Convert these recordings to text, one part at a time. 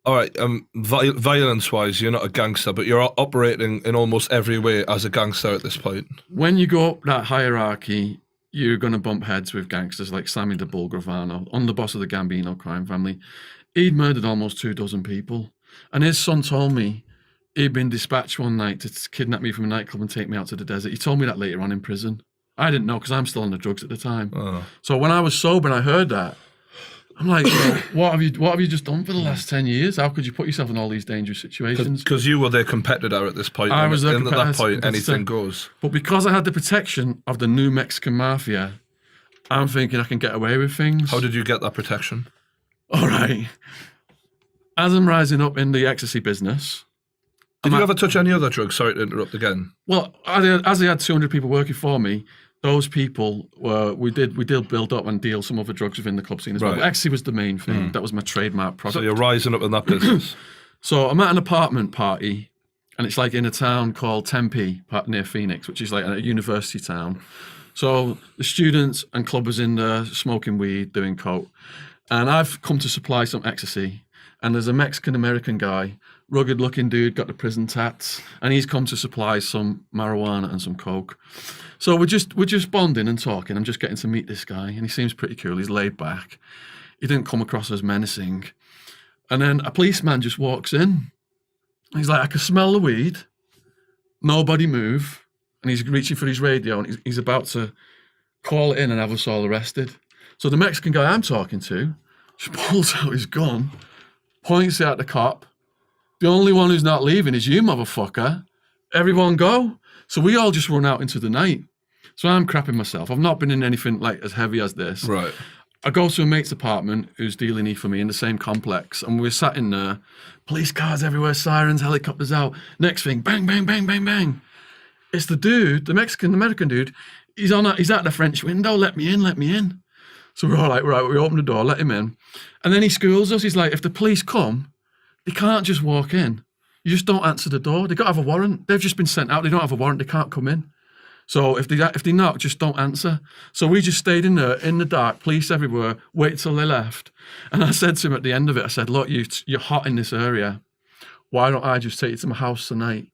all right, violence-wise, you're not a gangster, but you're operating in almost every way as a gangster at this point. When you go up that hierarchy, you're going to bump heads with gangsters like Sammy the Bull Gravano, underboss of the Gambino crime family. He'd murdered almost 24 people. And his son told me he'd been dispatched one night to kidnap me from a nightclub and take me out to the desert. He told me that later on in prison. I didn't know because I'm still on the drugs at the time. Oh. So when I was sober and I heard that, I'm like, what have you just done for the last 10 years? How could you put yourself in all these dangerous situations? Because you were their competitor at this point. I was and at that point, anything goes. But because I had the protection of the New Mexican Mafia, I'm thinking I can get away with things. How did you get that protection? All right. As I'm rising up in the ecstasy business... Did you ever touch any other drugs? Sorry to interrupt again. Well, as I had 200 people working for me, those people we did build up and deal some other drugs within the club scene as well. But ecstasy was the main thing. That was my trademark product. So you're rising up in that business. So I'm at an apartment party, and it's like in a town called Tempe, near Phoenix, which is like a university town. So the students and clubbers in there smoking weed, doing coke. And I've come to supply some ecstasy. And there's a Mexican-American guy, rugged-looking dude, got the prison tats, and he's come to supply some marijuana and some coke. So we're just bonding and talking. I'm just getting to meet this guy, and he seems pretty cool. He's laid back. He didn't come across as menacing. And then a policeman just walks in. He's like, I can smell the weed. Nobody move. And he's reaching for his radio, and he's about to call it in and have us all arrested. So the Mexican guy I'm talking to just pulls out his gun, points at the cop. The only one who's not leaving is you, motherfucker. Everyone go. So we all just run out into the night. So I'm crapping myself. I've not been in anything like as heavy as this. Right. I go to a mate's apartment who's dealing E for me in the same complex, and we're sat in there. Police cars everywhere, sirens, helicopters out. Next thing, bang, bang, bang, bang, bang. It's the dude, the Mexican-American dude. He's at the French window. Let me in, let me in. So we're all like, right, we open the door, let him in. And then he schools us. He's like, if the police come, they can't just walk in. You just don't answer the door. They got to have a warrant. They've just been sent out. They don't have a warrant. They can't come in. So if they knock, just don't answer. So we just stayed in there in the dark, police everywhere, wait till they left. And I said to him at the end of it, I said, look, you're hot in this area. Why don't I just take you to my house tonight?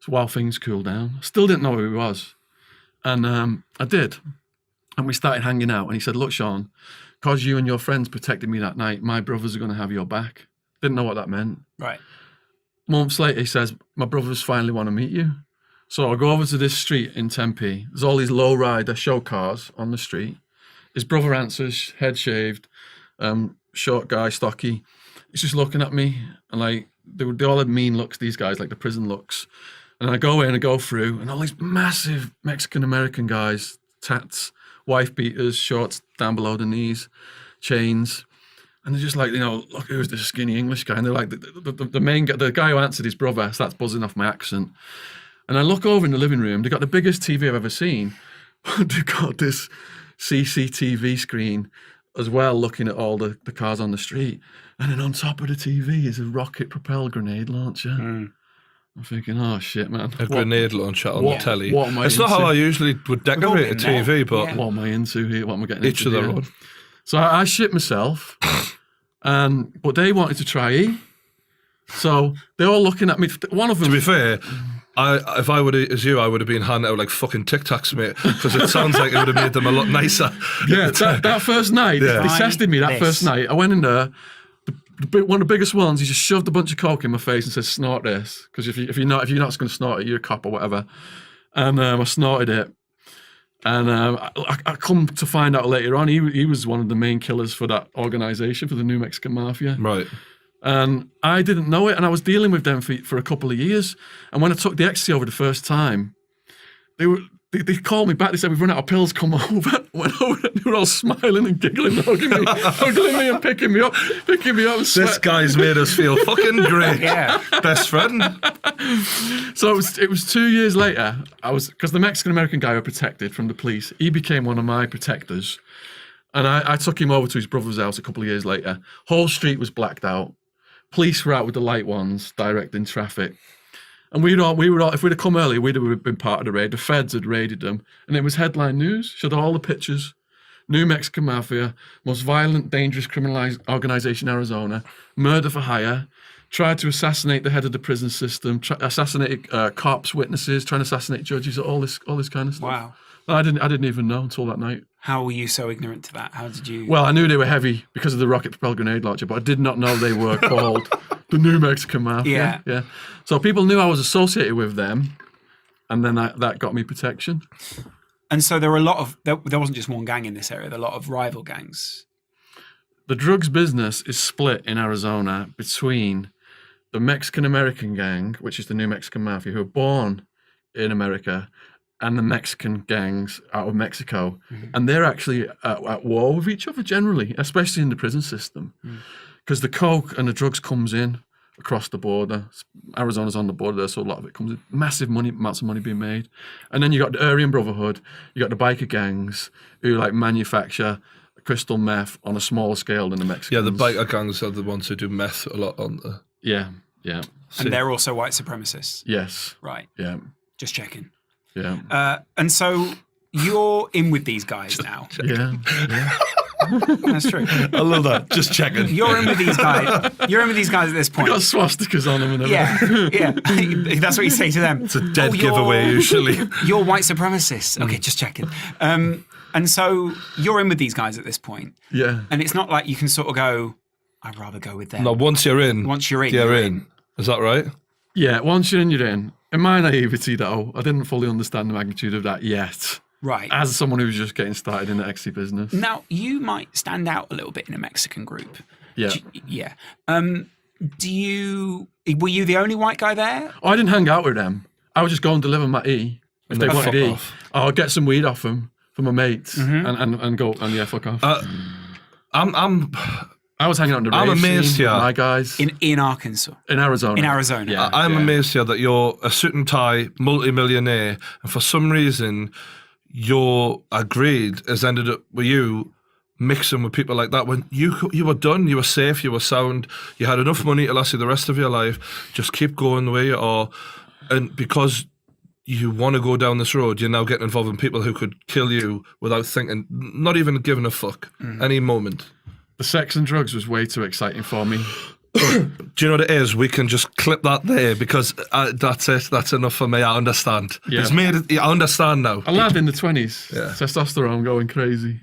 So while things cool down. Still didn't know who he was. And I did. And we started hanging out. And he said, look, Shaun, because you and your friends protected me that night, my brothers are going to have your back. Didn't know what that meant. Right. Months later, he says, my brothers finally want to meet you. So I go over to this street in Tempe. There's all these low-rider show cars on the street. His brother answers, head shaved, short guy, stocky. He's just looking at me. And like, they all had mean looks, these guys, like the prison looks. And I go in and go through, and all these massive Mexican-American guys, tats, wife beaters, shorts down below the knees, chains. And they're just like, look, who's this skinny English guy? And they're like, the main guy, the guy who answered his brother, starts buzzing off my accent. And I look over in the living room, they've got the biggest TV I've ever seen. They've got this CCTV screen as well, looking at all the cars on the street. And then on top of the TV is a rocket-propelled grenade launcher. Mm. I'm thinking, oh shit, man. A grenade launcher on the telly. What am I It's into? not how I usually would decorate a TV, but... What am I into here? What am I getting each into of their here? own. So I shit myself, but they wanted to try E. So they're all looking at me. One of them... To be fair, if I would as you, I would have been handing out like fucking Tic Tacs, mate, because it sounds like it would have made them a lot nicer. Yeah, that first night, they tested me that first night. I went in there. One of the biggest ones, he just shoved a bunch of coke in my face and said, snort this. Because if you're not going to snort it, you're a cop or whatever. And I snorted it. And I come to find out later on, he was one of the main killers for that organization, for the New Mexican Mafia. Right. And I didn't know it, and I was dealing with them for a couple of years. And when I took the ecstasy over the first time, they called me back. They said, we've run out of pills, come over. Went over, and they were all smiling and giggling, hugging me and picking me up. This guy's made us feel fucking great. Yeah. Best friend. So it was 2 years later, because the Mexican-American guy who protected from the police, he became one of my protectors. And I took him over to his brother's house a couple of years later. Whole street was blacked out. Police were out with the light ones, directing traffic. And we were all, if we'd have come early, we'd have been part of the raid. The feds had raided them. And it was headline news, showed all the pictures. New Mexican Mafia, most violent, dangerous criminal organization in Arizona, murder for hire, tried to assassinate the head of the prison system, assassinated cops, witnesses, trying to assassinate judges, all this kind of stuff. Wow. I didn't even know until that night. How were you so ignorant to that? How did you? Well, I knew they were heavy because of the rocket-propelled grenade launcher, but I did not know they were called the New Mexican Mafia. Yeah. So people knew I was associated with them, and then that got me protection. And so there were a lot of there wasn't just one gang in this area. There were a lot of rival gangs. The drugs business is split in Arizona between the Mexican-American gang, which is the New Mexican Mafia, who are born in America, and the Mexican gangs out of Mexico. And they're actually at war with each other generally, especially in the prison system. Because the coke and the drugs comes in across the border. Arizona's on the border there, so a lot of it comes in. Massive amounts of money being made. And then you got the Aryan Brotherhood, you got the biker gangs who like manufacture crystal meth on a smaller scale than the Mexicans. Yeah, the biker gangs are the ones who do meth a lot on the... Yeah. And they're also white supremacists. Yes. Right. Yeah. Just checking. Yeah. And so you're in with these guys now. Yeah. That's true. I love that. Just checking. You're in with these guys. You're in with these guys at this point. Got swastikas on them and everything. Yeah. That's what you say to them. It's a dead giveaway usually. You're white supremacists. Okay, just checking. And so you're in with these guys at this point. Yeah. And it's not like you can sort of go, I'd rather go with them. No, once you're in. Once you're in. You're in. Is that right? Yeah, once you're in, you're in. In my naivety, though, I didn't fully understand the magnitude of that yet. Right. As someone who was just getting started in the ecstasy business. Now, you might stand out a little bit in a Mexican group. Yeah. Yeah. Were you the only white guy there? I didn't hang out with them. I would just go and deliver my E. If And they then wanted fuck E, off. I'll get some weed off them for my mates and go and yeah, fuck off. I was hanging out in the I'm rave amazed scene with here. my guys In Arkansas. in Arizona. In Arizona. Yeah, I'm yeah. amazed here that you're a suit and tie multi-millionaire, and for some reason, your greed has ended up with you mixing with people like that. When you were done, you were safe, you were sound, you had enough money to last you the rest of your life. Just keep going the way you are, and because you want to go down this road, you're now getting involved in people who could kill you without thinking, not even giving a fuck, any moment. The sex and drugs was way too exciting for me. Do you know what it is? We can just clip that there because that's it. That's enough for me. I understand. Yeah. It's made it. I understand now. A lad in the 20s, Yeah. testosterone going crazy.